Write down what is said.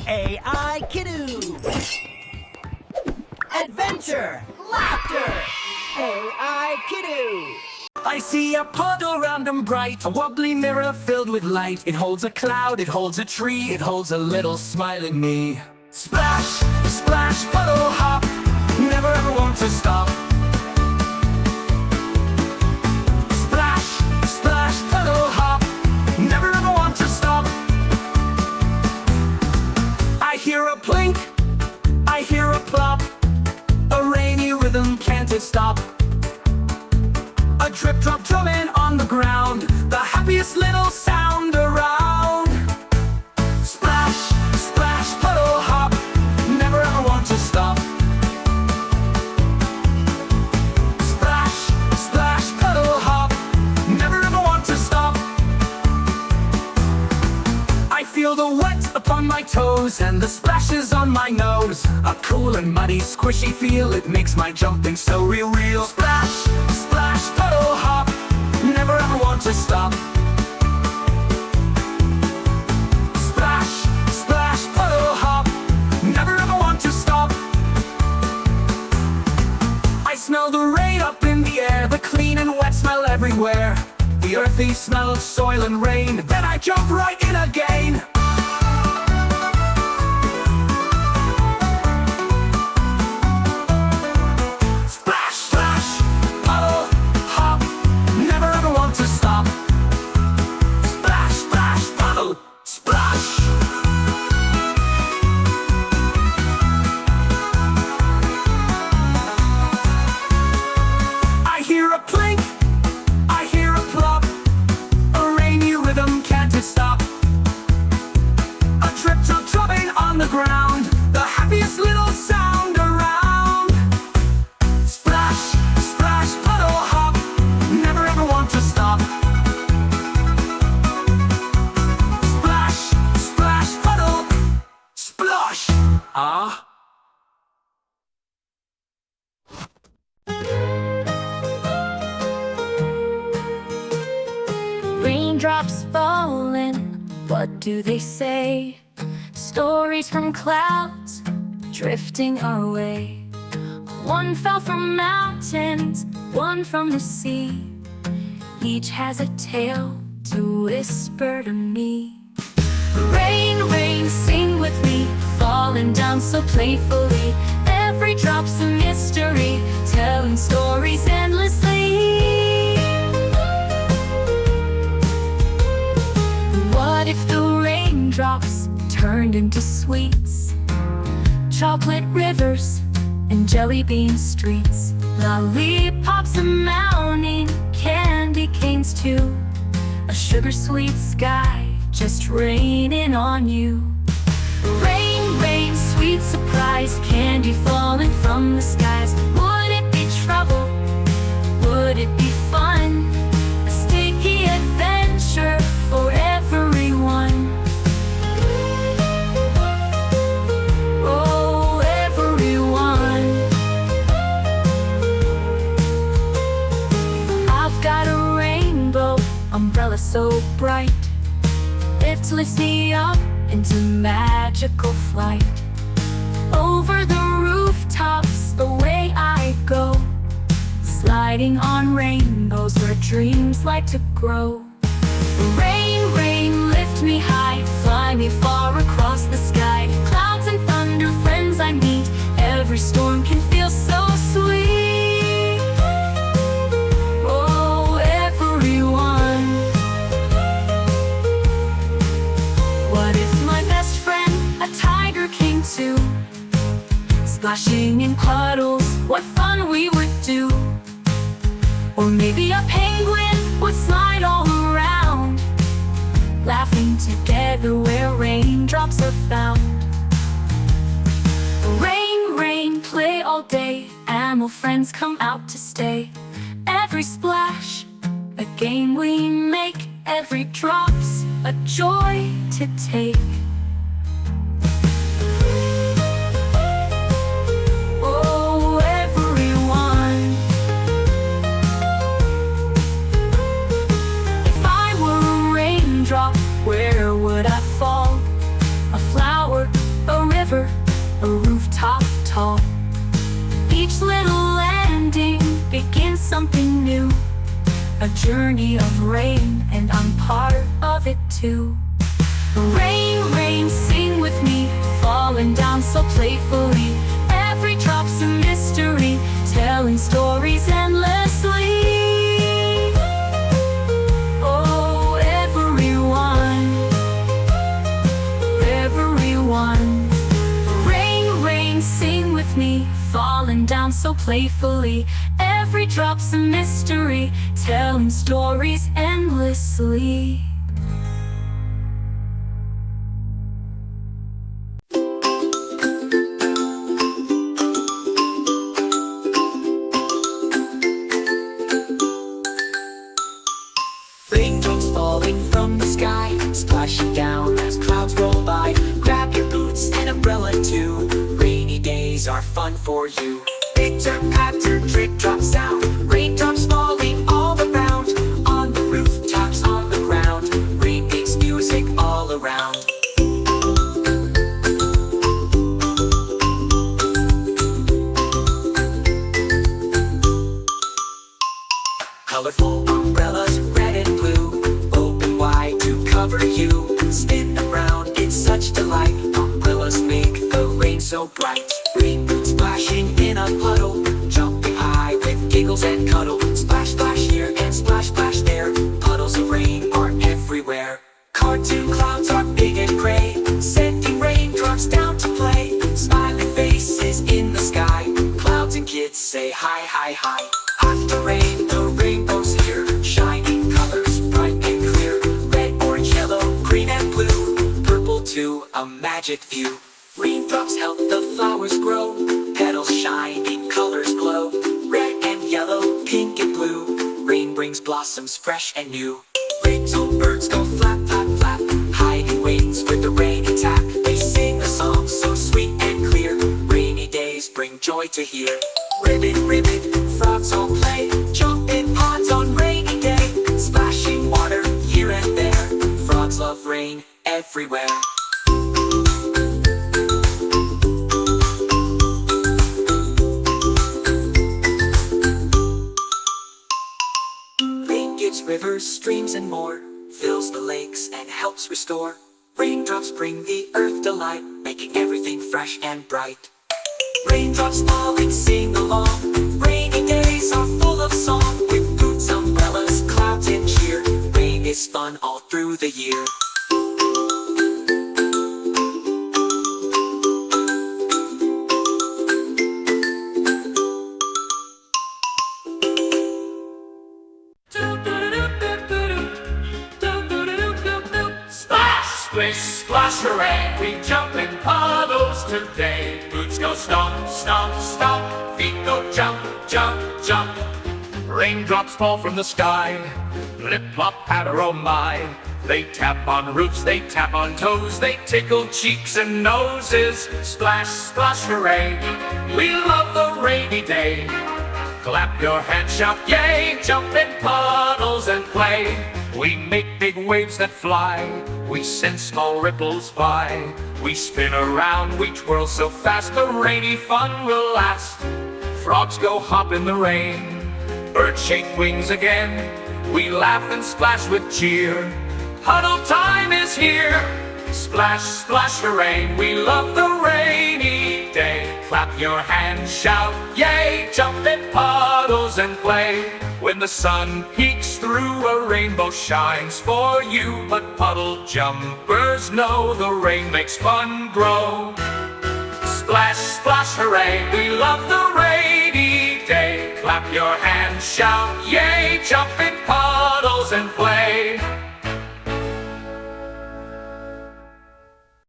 A-I-Kidoo. Adventure, laughter, A-I-Kidoo. I see a puddle round and bright, a wobbly mirror filled with light. It holds a cloud, it holds a tree, it holds a little smiling me. Splash, splash, puddle hop, never ever want to stop. Splash, splash, puddle hop, never ever want to stop. I hear a plink, I hear a plop, a rainy rhythm can't it stop. A drip drop drumming on the ground, the happiest little sound around. Splash, splash, puddle hop, never ever want to stop. Splash, splash, puddle hop, never ever want to stop. I feel the wet upon my toes and the splashes on my nose. A cool and muddy squishy feel, it makes my jumping so real. Splash, splash, puddle hop, never ever want to stop. Splash, splash, puddle hop, never ever want to stop. I smell the rain up in the air, the clean and wet smell everywhere, the earthy smell of soil and rain. Then I jump right in again. Stop. A trip to drumming on the ground, the happiest little sound around. Splash, splash, puddle hop, never ever want to stop. Splash, splash, puddle, splosh. Ah. Raindrops falling, what do they say? Stories from clouds drifting our way. One fell from mountains, one from the sea. Each has a tale to whisper to me. Rain, rain, sing with me, falling down so playfully. Every drop's a mystery, telling stories endlessly. What if the raindrops turned into sweets? Chocolate rivers and jelly bean streets. Lollipops and mountain candy canes too. A sugar sweet sky just raining on you. Rain, rain, sweet surprise, candy falling from the skies. Would it be trouble? Would it be fun? A sticky adventure for everyone. Oh, everyone. I've got a rainbow umbrella so bright, it lifts me up into magical flight. Over the rooftops, away I go, sliding on rainbows where dreams like to grow. Rain, rain, lift me high, fly me far across the sky. Clouds and thunder, friends I meet, every storm can feel so sweet. Oh, everyone. What if my best friend, a tiger, came too? Splashing in puddles, what fun we would do. Or maybe a penguin would slide all around, laughing together where raindrops are found. Rain, rain, play all day, animal friends come out to stay. Every splash, a game we make, every drop's a joy to take. Oh, everyone. If I were a raindrop, where would I fall? A flower, journey of rain, and I'm part of it too. Rain, rain, sing with me, falling down so playfully. Every drop's a mystery, telling stories endlessly. Oh, everyone, everyone. Rain, rain, sing with me, falling down so playfully. Every drop's a mystery, telling stories endlessly. Raindrops falling from the sky, splashing down as clouds roll by. Grab your boots and umbrella too, rainy days are fun for you. Pitter patter, drip drop sound, raindrops falling all around. On the rooftops, on the ground, rain makes music all around. Colorful umbrellas, red and blue, open wide to cover you. Spin around, it's such delight. Umbrellas make the rain so bright. Rain boots splashing in a puddle, jumping high with giggles and cuddle. Splash, splash here and splash, splash there. Puddles of rain are everywhere. Cartoon clouds are big and gray, sending raindrops down to play. Smiling faces in the sky, clouds and kids say hi, hi, hi. After rain, the rainbow's here, shining colors bright and clear. Red, orange, yellow, green and blue, purple too, a magic view. Raindrops help the flowers grow, petals shining, colors glow. Red and yellow, pink and blue, rain brings blossoms fresh and new. Little birds go flap, flap, flap, hiding wings with the rainy tap. They sing a song so sweet and clear, rainy days bring joy to hear. Ribbit, ribbit, frogs all play, jump in ponds on rainy day. Splashing water here and there, frogs love rain everywhere. Rain gives rivers, streams and more, fills the lakes and helps restore. Raindrops bring the earth delight, making everything fresh and bright. Raindrops falling, sing along, rainy days are full of song. With boots, umbrellas, clouds and cheer, rain is fun all through the year. Splish, splash, hooray, we jump in puddles today. Boots go stomp, stomp, stomp, feet go jump, jump, jump. Raindrops fall from the sky, blip, plop, patter, oh my. They tap on roofs, they tap on toes, they tickle cheeks and noses. Splash, splash, hooray, we love the rainy day. Clap your hands, shout yay, jump in puddles and play. We make big waves that fly, we send small ripples by. We spin around, we twirl so fast, the rainy fun will last. Frogs go hop in the rain, birds shake wings again. We laugh and splash with cheer, puddle time is here. Splash, splash, hooray, we love the rainy day. Clap your hands, shout yay, jump in puddles and play. When the sun peeks through, a rainbow shines for you. But puddle jumpers know the rain makes fun grow. Splash, splash, hooray, we love the rainy day. Clap your hands, shout yay, jump in puddles and play.